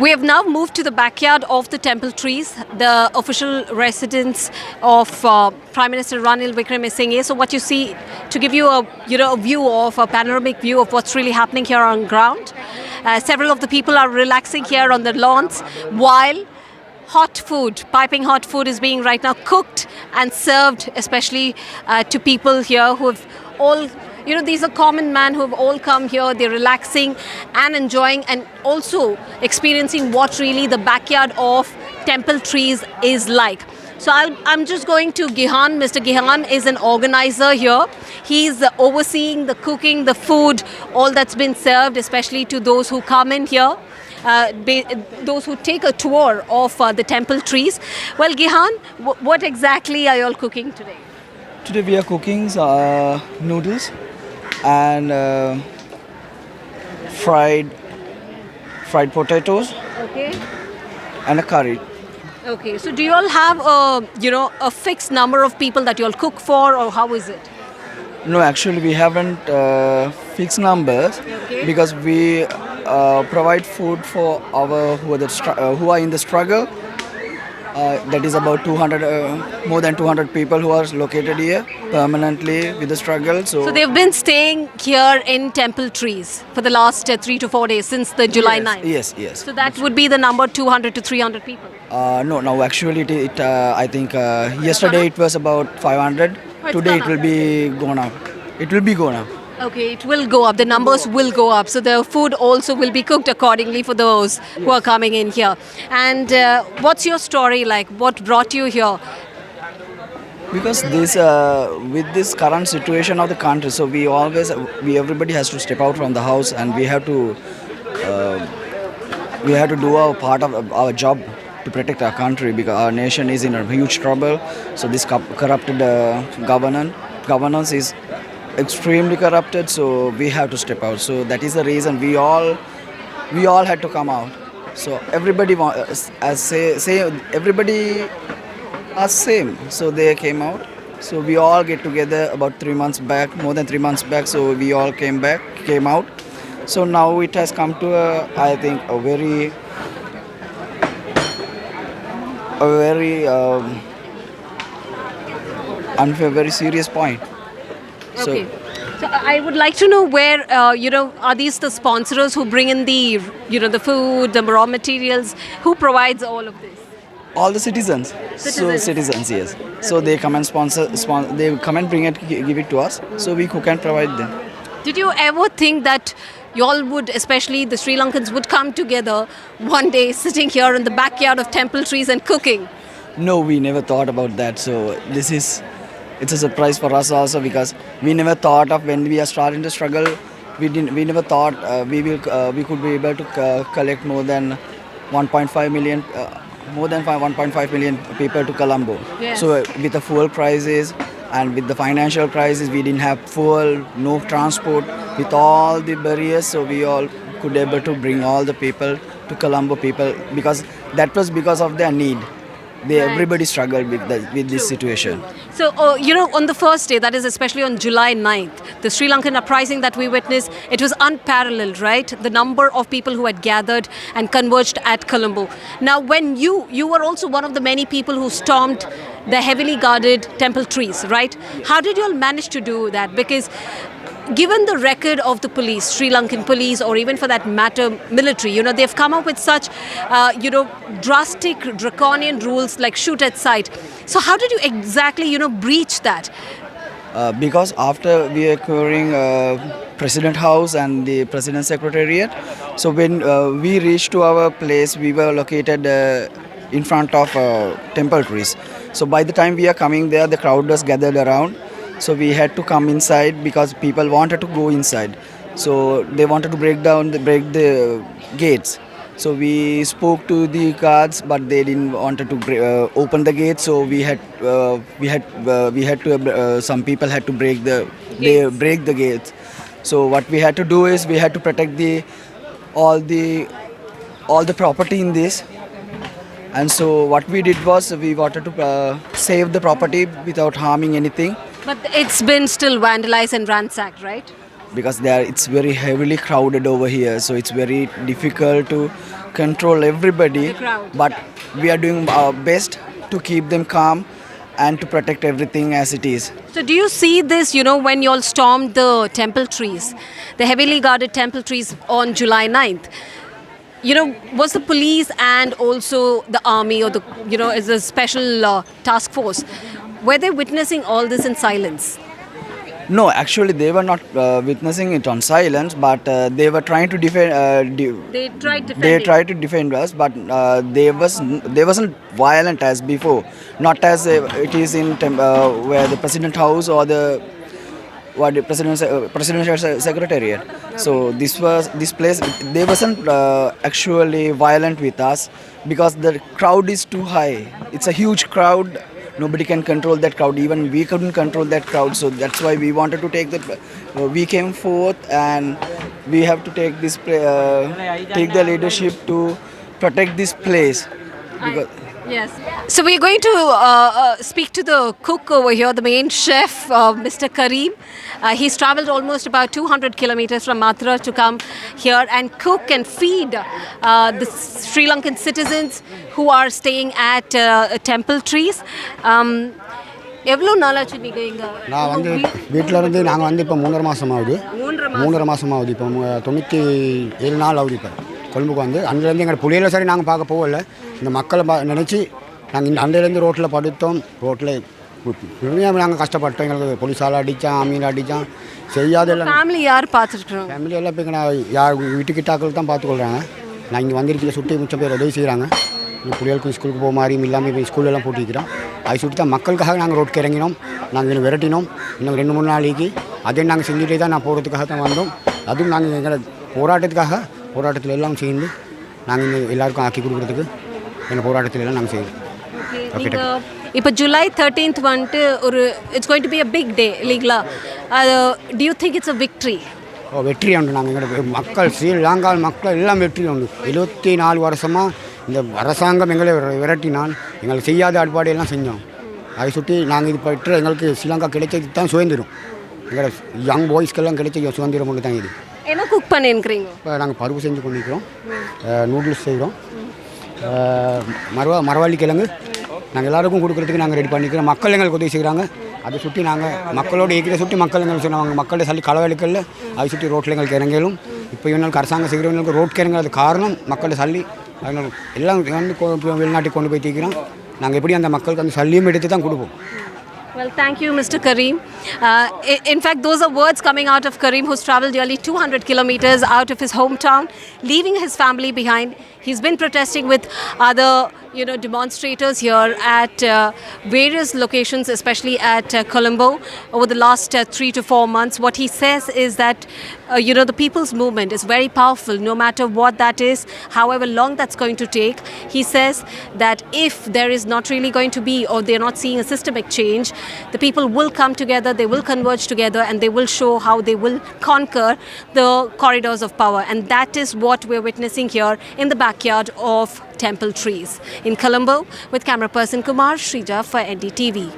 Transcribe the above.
We have now moved to the backyard of the temple trees, the official residence of Prime Minister Ranil Wickremesinghe. So what you see, to give you a view of a panoramic view of what's really happening here on ground. Several of the people are relaxing here on the lawns while hot food, piping hot food is being right now cooked and served, especially to people here who have all, these are common men who have all come here. They're relaxing and enjoying and also experiencing what really the backyard of temple trees is like. So I'm just going to Gihan. Mr. Gihan is an organizer here. He's overseeing the cooking, the food, all that's been served, especially to those who come in here. Those who take a tour of the temple trees. Well, Gihan, what exactly are you all cooking today? Today we are cooking noodles and fried potatoes. Okay. And a curry. Okay. So do you all have a fixed number of people that you all cook for, or how is it? No, actually we haven't fixed numbers because we provide food for our who are in the struggle. That is about 200, more than 200 people who are located here permanently with the struggle. So they've been staying here in temple trees for the last 3 to 4 days since the July 9th. Yes. So that would be the number 200 to 300 people. No. Actually, I think yesterday it was about 500. Today it will be gone up. It will be gone up. Okay, it will go up. The numbers will go up. So the food also will be cooked accordingly for those who are coming in here. And what's your story like? What brought you here? Because this, with this current situation of the country, so everybody has to step out from the house, and we have to do our part of our job to protect our country, because our nation is in a huge trouble. So this corrupted governance is extremely corrupted, so we have to step out. So that is the reason we all had to come out. So everybody everybody are same, so they came out. So we all get together about 3 months back, more than 3 months back. So we all came out. So now it has come to I think a very unfair, very serious point. Okay. So I would like to know where, are these the sponsors who bring in the food, the raw materials? Who provides all of this? All the citizens. So citizens, yes. Okay. So they come and sponsor. They come and bring it, give it to us. So we cook and provide them. Did you ever think that you all would, especially the Sri Lankans, would come together one day, sitting here in the backyard of temple trees and cooking? No, we never thought about that. So it's a surprise for us also, because we never thought of, when we are starting to struggle, we never thought we could be able to collect more than 1.5 million. More than 1.5 million people to Colombo. Yes. So with the fuel prices and with the financial crisis, we didn't have fuel, no transport, with all the barriers. So we all could able to bring all the people to Colombo people, because that was because of their need. Everybody struggled with this situation. So, on the first day, that is especially on July 9th, the Sri Lankan uprising that we witnessed, it was unparalleled, right? The number of people who had gathered and converged at Colombo. Now, when you were also one of the many people who stormed the heavily guarded temple trees, right? How did you all manage to do that? Because given the record of the police, Sri Lankan police, or even for that matter, military, they've come up with such, drastic, draconian rules like shoot at sight. So how did you exactly, breach that? Because after we are covering President House and the President Secretariat, so when we reached to our place, we were located in front of temple trees. So by the time we are coming there, the crowd was gathered around. So we had to come inside because people wanted to go inside. So they wanted to break the gates. So we spoke to the guards, but they didn't wanted to open the gates. So some people had to break the gates. So what we had to do is we had to protect all the property in this. And so what we did was we wanted to save the property without harming anything. But it's been still vandalized and ransacked, right? Because it's very heavily crowded over here, so it's very difficult to control everybody, The crowd. but we are doing our best to keep them calm and to protect everything as it is. So do you see this, when you all stormed the temple trees, the heavily guarded temple trees on July 9th? Was the police and also the army or as a special task force, were they witnessing all this in silence? No, actually they were not witnessing it on silence, but they were trying to defend. They tried They defending. tried to defend us, but they wasn't violent as before. Not as it is in where the president house or the presidential secretariat. So this place. They wasn't actually violent with us because the crowd is too high. It's a huge crowd. Nobody can control that crowd. Even we couldn't control that crowd. So that's why we wanted to take that. We came forth and we have to take this take the leadership to protect this place. Because Yes. So we're going to speak to the cook over here, the main chef, Mr. Kareem. He's traveled almost about 200 kilometers from Mathura to come here and cook and feed the Sri Lankan citizens who are staying at temple trees. எவ்வளோ நாளாச்சு நீங்கள் இங்கே நான் வந்து வீட்டில் இருந்து நாங்கள் வந்து இப்போ 3.5 மாதம் ஆகுது 3.5 மாதம் ஆகுது இப்போ 97 நாள் ஆகுது இப்போ கொழும்புக்கு வந்து அங்கேருந்து எங்கள் புளியில் சரி நாங்கள் பார்க்க போகல இந்த மக்களை நினச்சி நாங்கள் அண்டையிலேருந்து ரோட்டில் படுத்தோம் ரோட்டில் உண்மையாக நாங்கள் கஷ்டப்பட்டோம் எங்களுக்கு போலீஸால் அடித்தான் ஆமீன் அடித்தான் செய்யாதெல்லாம் ஃபேமிலி யார் பார்த்துருக்குறோம் ஃபேமிலி எல்லாம் இப்போ நான் யார் வீட்டுக்கிட்டாக்கள் தான் பார்த்துக்கொள்கிறாங்க நான் இங்கே வந்திருக்கிற சுற்றி மிச்சம் பேர் உதவி செய்கிறாங்க பிள்ளைகளுக்கு ஸ்கூலுக்கு போக மாதிரியும் இல்லாமல் இப்போ ஸ்கூலெல்லாம் போட்டிருக்கிறோம் அதை சுற்றி தான் மக்களுக்காக நாங்கள் ரோட்டுக்கு இறங்கினோம் நாங்கள் இன்னும் விரட்டினோம் இன்னும் 2-3 நாளைக்கு அதே நாங்கள் செஞ்சுட்டே தான் நான் போகிறதுக்காக தான் வந்தோம் அதுவும் நாங்கள் எங்களை போராட்டத்தில் எல்லாம் சேர்ந்து நாங்கள் இன்னும் எல்லாருக்கும் ஆக்கி கொடுக்குறதுக்கு எங்கள் போராட்டத்தில் எல்லாம் நாங்கள் செய்வோம். இப்போ ஜூலை 13th வந்துட்டு it's going to be a big day இல்லைங்களா? Do you think it's a victory? வெற்றி உண்டு. நாங்கள் எங்களோட மக்கள் ஸ்ரீலங்கா மக்கள் எல்லாம் வெற்றி உண்டு. 74 வருஷமாக இந்த அரசாங்கம் எங்களை விரட்டினால் எங்களுக்கு செய்யாத அடிப்படையெல்லாம் செஞ்சோம். அதை சுற்றி நாங்கள் இது பெற்று எங்களுக்கு ஸ்ரீலங்கா கிடைச்சது தான் சுதந்திரம். எங்களோட யங் பாய்ஸ்க்கெல்லாம் கிடைச்ச சுதந்திரம் ஒன்று தான் இது. என்ன குக் பண்ணிருக்கிறீங்க? இப்போ நாங்கள் பருப்பு செஞ்சு கொண்டிருக்கிறோம், நூடுல்ஸ் செய்கிறோம், மரவள்ளி கிழங்கு நாங்கள் எல்லாருக்கும் கொடுக்குறதுக்கு நாங்கள் ரெடி பண்ணிக்கிறோம். மக்கள் எங்களுக்கு உதவி செய்கிறாங்க. அதை சுற்றி நாங்கள் மக்களோட இருக்கிற சுற்றி மக்கள் எங்களுக்கு சொன்னாங்க மக்கள்கிட்ட சொல்லி களவெடுக்கல அதை சுற்றி ரோட்டில் எங்களுக்கு இறங்கலும். இப்போ இவங்களுக்கு அரசாங்கம் செய்கிறவங்களுக்கு ரோட்டுக்கு இறங்கிறது காரணம் மக்கள்கிட்ட சொல்லி அதனால் எல்லாம் வந்து வெளிநாட்டுக்கு கொண்டு போய் தீக்கிறோம். நாங்கள் எப்படி அந்த மக்களுக்கு அந்த சல்லியும் எடுத்து தான் கொடுப்போம். Well, thank you, Mr. Kareem. In fact, those are words coming out of Kareem, who's traveled nearly 200 kilometers out of his hometown, leaving his family behind. He's been protesting with other, demonstrators here at various locations, especially at Colombo, over the last 3 to 4 months. What he says is that, the people's movement is very powerful, no matter what that is, however long that's going to take. He says that if there is not really going to be, or they're not seeing a systemic change, the people will come together, they will converge together, and they will show how they will conquer the corridors of power. And that is what we're witnessing here in the backyard of temple trees in Colombo. With camera person Kumar Shrija for NDTV.